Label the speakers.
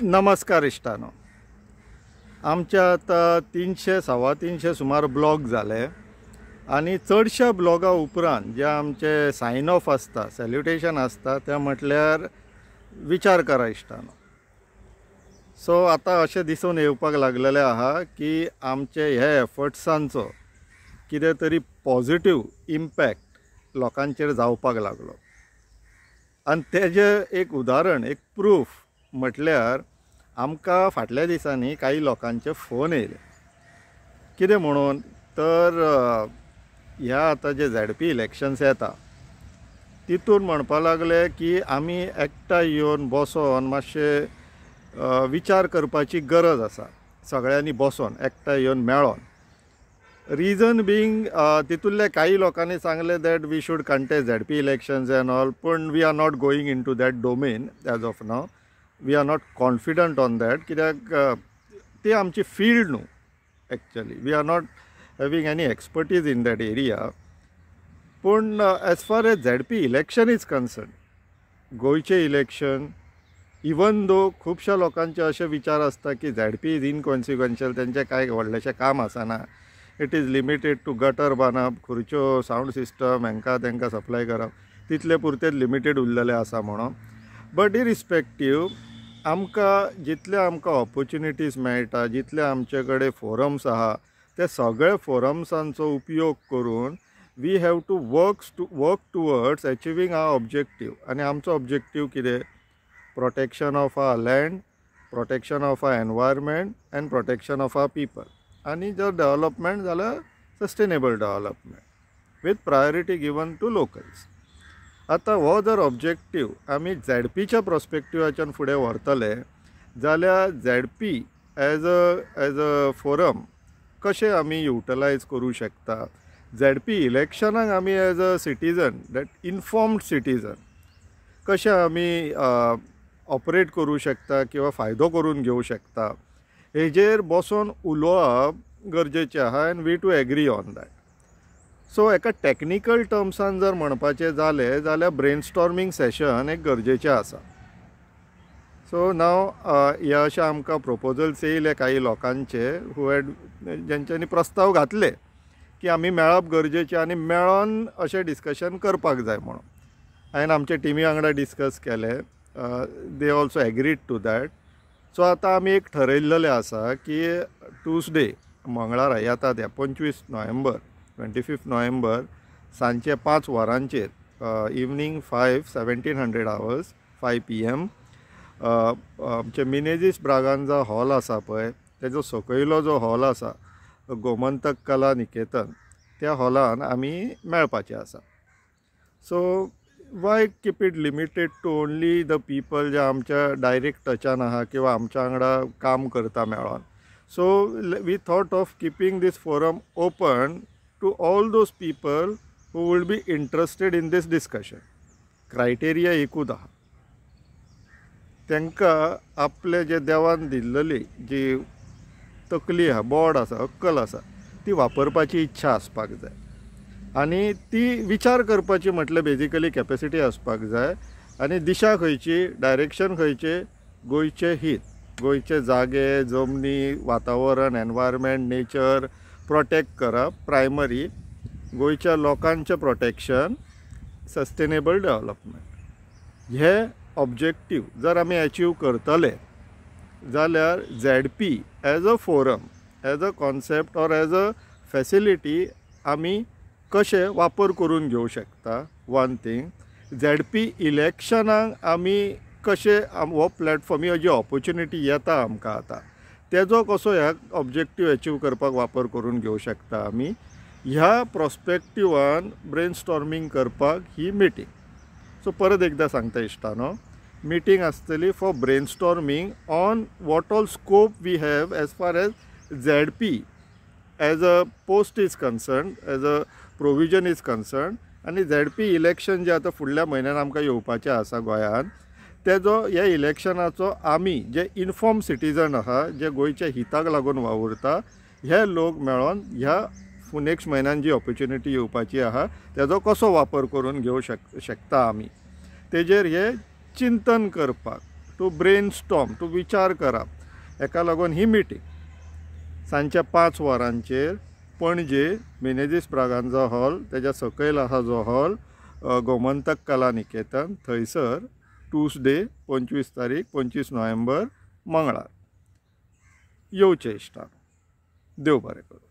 Speaker 1: नमस्कार इश्टानो. आमचे आता 300-350 सुमार ब्लॉग झाले आणि चडशा ब्लॉगा उपरांत जे आमचे साइन ऑफ आसता, सॅल्युटेशन आसता, ते म्हटल्यार विचार करा इश्टानो. सो आता अशें दिसून येवपाक लागलेले आहा की आमचे हे एफर्ट्सांचो कितें तरी पॉझिटिव्ह इम्पॅक्ट लोकांचेर जावपाक लागलो. आणि तेजें एक उदाहरण, एक प्रूफ म्हटल्यार आमकां फाटल्या दिसांनी काही लोकांचे फोन येयले. कितें म्हणून तर ह्या आतां जे ZP इलेक्शन्स येता तितून म्हणपा लागले की आमी एकठांय येवन बसोन मातशे विचार करपाची गरज आसा, सगळ्यांनी बसोन एकठांय येवन मेळोन. रिजन बींग तितूंतल्या काही लोकांनी सांगले that we should contest ZP elections and all, पण we are not going in to that domain as of now. We are not confident on that, कित्याक ती आमची फील्ड न्हू. Actually we are not having any expertise in that area. पूण as far as ZP election is concern, गोंयचें election, even though खुबश्या लोकांचे अशे विचार आसता की ZP इज इनकॉन्सिक्वेन्शियल, तेंचें कांय व्हडलेशें काम आसना, it is limited to gutter बांदप, खुर्च्यो, सावंड सिस्टम हांकां तांकां सप्लाय करप, तितले पुरतेच लिमिटेड उरलेले आसा म्हणून. बट इरिस्पेक्टीव आमकां जितले आमकां ऑपॉर्च्युनिटीज मेळटा, जितले आमचे कडेन फोरम्स आहा, ते सगळे फोरम्सांचो उपयोग करून we have to work towards achieving our objective. आनी आमचो ऑब्जेक्टीव कितें? Protection of our land, protection of our environment and protection of our people. आनी जर डेव्हलपमेंट जाल्यार sustainable development with priority given to locals. आतां हो जर ऑब्जेक्टीव आमी ZPच्या पर्स्पेक्टिवाच्यान फुडें व्हरतले जाल्यार ZP एज अ फोरम कशें आमी युटिलायज करूं शकता, ZP इलेक्शनाक आमी as a citizen, that informed citizen, कशें आमी ऑपरेट करूं शकता किंवा फायदो करून घेवं शकता, हेजेर बसोन उलोवप गरजेचें आहा. And we too agree on that. So एका टॅक्निकल टर्म्सान जर म्हणपाचें जालें जाल्यार ब्रेनस्टॉर्मिंग सेशन एक गरजेचें आसा. सो नाव हे अशें आमकां प्रपोजल्स येयले काही लोकांचे हू हॅड, जेंच्यांनी प्रस्ताव घातले की आमी मेळप गरजेचें आनी मेळोन अशें डिस्कशन करपाक जाय म्हणून. हांवें आमचे टिमी वांगडा डिस्कस केले, they also agreed to that. So आतां आमी एक ठरयल्लेलें आसा की ट्यूसडे, मंगळारा येता त्या 25 नोव्हेंबर, 25 नोव्हेंबर सांजचे 5 वरांचेर, इवनिंग 1700 hours 5 PM, आमचे मिनेजीस ब्रागांजा हॉल आसा पळय, तेजो सकयलो जो हॉल आसा गोमंतक कला निकेतन, त्या हॉलान आमी मेळपाचे आसा. So why keep it limited to only the people जे आमच्या डायरेक्ट टचान आहा किंवा आमच्या वांगडा काम करता मेळोन. So we thought of keeping this forum open to all those people who would be interested in this discussion. Criteria एकूच आहा, तांकां आपले जे देवान दिल्लेली जी तकली आहा, बोर्ड आसा, अक्कल आसा, ती वापरपाची इच्छा आसपाक जाय. आनी ती विचार करपाची म्हटल्यार बेजिकली कॅपेसिटी आसपाक जाय. आनी दिशा खंयची, डायरेक्शन खंयचें, गोंयचें हीत, गोंयचे जागे, जमनी, वातावरण, एनवायरमेंट, नेचर प्रोटेक्ट करप प्रायमरी, गोंयच्या लोकांचें प्रोटेक्शन, सस्टेनेबल डेव्हलपमेंट. हे ऑब्जेक्टीव जर आमी अचीव करतले जाल्यार ZP as a forum, as a concept or as a facility आमी कशें वापर करून घेवं शकता. वन थिंग, ZP इलेक्शनाक आमी कशें हो प्लॅटफॉर्म, ही जी ऑपॉर्च्युनिटी येता आमकां आतां, तेजो कसो ह्या ऑब्जेक्टीव अचीव करपाक वापर करून घेवं शकता आमी, ह्या प्रॉस्पेक्टिवान ब्रेनस्टॉर्मिंग करपाक ही मिटींग. सो परत एकदां सांगता इश्टानो, मिटींग आसतली for brainstorming on what all scope we have as far as ZP as a post is concern, as a provision is concern. आनी ZP इलेक्शन जे आतां फुडल्या म्हयन्यान आमकां येवपाचें आसा गोंयांत, तेजो ह्या इलेक्शनाचो आमी जे इन्फॉर्म सिटीजन आहा, जे गोंयच्या हिताक लागून वावुरता, हे लोक मेळोन ह्या नेक्स्ट म्हयन्यान जी ऑपॉर्च्युनिटी येवपाची आहा तेजो कसो वापर करून घेवं शकता आमी, तेजेर हे चिंतन करपाक टू ब्रेन स्टॉम, टू विचार करप. हेका लागून ही मिटींग सांजच्या 5 वरांचेर पणजे मेनेझीस ब्रागांझा हॉल, तेज्या सकयल आसा जो हॉल गोमंतक कला निकेतन, थंयसर ट्यूसडे 25 तारीख 25 नोव्हेंबर मंगळार येवचें इश्टान. देव बरें करूं.